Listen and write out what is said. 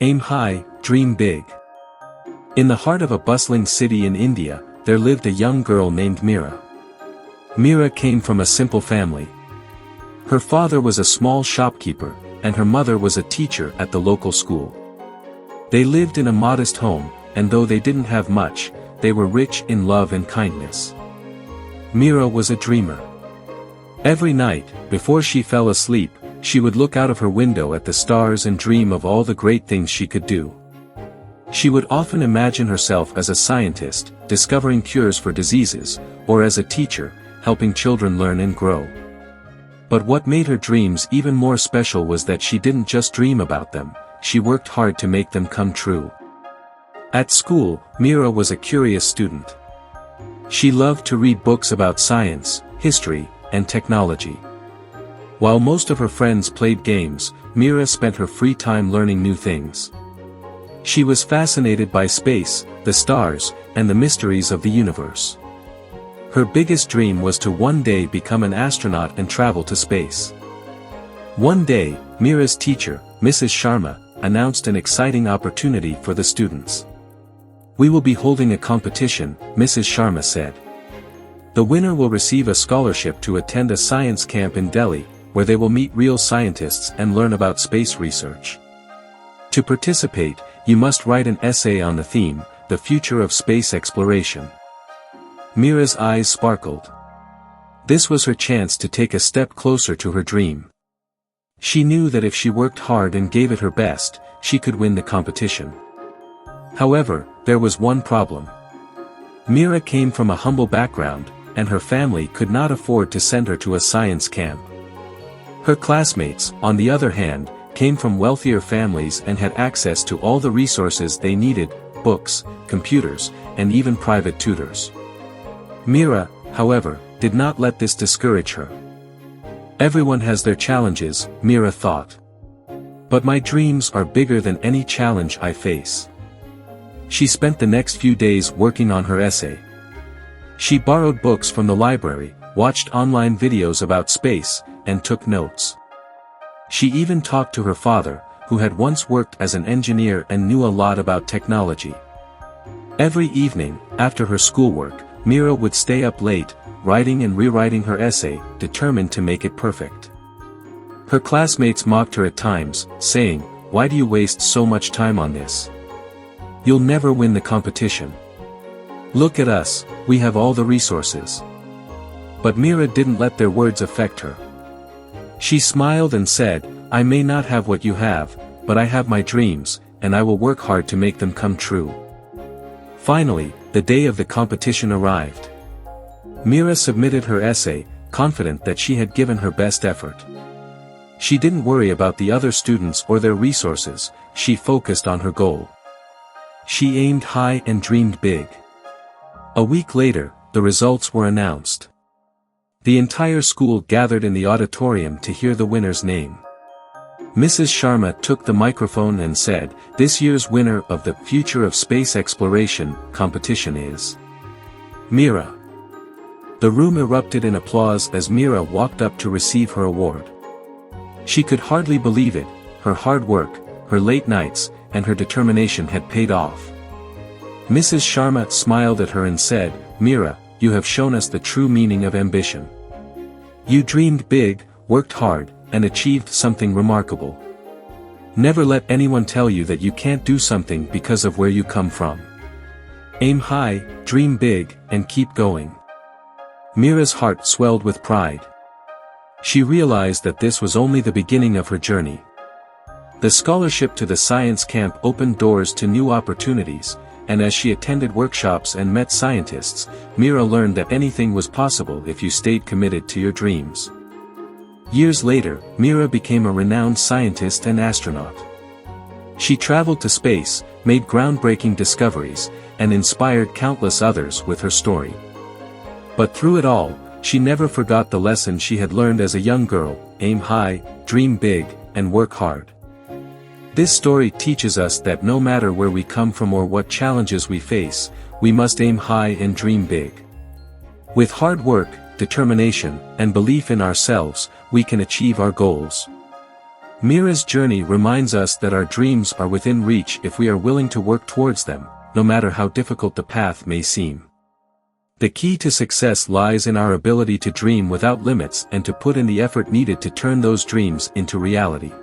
Aim high, dream big. In the heart of a bustling city in India, there lived a young girl named Meera. Meera came from a simple family. Her father was a small shopkeeper, and her mother was a teacher at the local school. They lived in a modest home, and though they didn't have much, they were rich in love and kindness. Meera was a dreamer. Every night, before she fell asleep, she would look out of her window at the stars and dream of all the great things she could do. She would often imagine herself as a scientist, discovering cures for diseases, or as a teacher, helping children learn and grow. But what made her dreams even more special was that she didn't just dream about them, she worked hard to make them come true. At school, Meera was a curious student. She loved to read books about science, history, and technology. While most of her friends played games, Meera spent her free time learning new things. She was fascinated by space, the stars, and the mysteries of the universe. Her biggest dream was to one day become an astronaut and travel to space. One day, Meera's teacher, Mrs. Sharma, announced an exciting opportunity for the students. "We will be holding a competition," Mrs. Sharma said. "The winner will receive a scholarship to attend a science camp in Delhi, where they will meet real scientists and learn about space research. To participate, you must write an essay on the theme, the future of space exploration." Meera's eyes sparkled. This was her chance to take a step closer to her dream. She knew that if she worked hard and gave it her best, she could win the competition. However, there was one problem. Meera came from a humble background, and her family could not afford to send her to a science camp. Her classmates, on the other hand, came from wealthier families and had access to all the resources they needed, books, computers, and even private tutors. Meera, however, did not let this discourage her. "Everyone has their challenges," Meera thought. "But my dreams are bigger than any challenge I face." She spent the next few days working on her essay. She borrowed books from the library, watched online videos about space, and took notes. She even talked to her father, who had once worked as an engineer and knew a lot about technology. Every evening, after her schoolwork, Meera would stay up late, writing and rewriting her essay, determined to make it perfect. Her classmates mocked her at times, saying, "Why do you waste so much time on this? You'll never win the competition. Look at us, we have all the resources." But Meera didn't let their words affect her. She smiled and said, "I may not have what you have, but I have my dreams, and I will work hard to make them come true." Finally, the day of the competition arrived. Meera submitted her essay, confident that she had given her best effort. She didn't worry about the other students or their resources, she focused on her goal. She aimed high and dreamed big. A week later, the results were announced. The entire school gathered in the auditorium to hear the winner's name. Mrs. Sharma took the microphone and said, "This year's winner of the Future of Space Exploration competition is Meera." The room erupted in applause as Meera walked up to receive her award. She could hardly believe it, her hard work, her late nights, and her determination had paid off. Mrs. Sharma smiled at her and said, "Meera, you have shown us the true meaning of ambition. You dreamed big, worked hard, and achieved something remarkable. Never let anyone tell you that you can't do something because of where you come from. Aim high, dream big, and keep going." Meera's heart swelled with pride. She realized that this was only the beginning of her journey. The scholarship to the science camp opened doors to new opportunities, and as she attended workshops and met scientists, Meera learned that anything was possible if you stayed committed to your dreams. Years later, Meera became a renowned scientist and astronaut. She traveled to space, made groundbreaking discoveries, and inspired countless others with her story. But through it all, she never forgot the lesson she had learned as a young girl: aim high, dream big, and work hard. This story teaches us that no matter where we come from or what challenges we face, we must aim high and dream big. With hard work, determination, and belief in ourselves, we can achieve our goals. Meera's journey reminds us that our dreams are within reach if we are willing to work towards them, no matter how difficult the path may seem. The key to success lies in our ability to dream without limits and to put in the effort needed to turn those dreams into reality.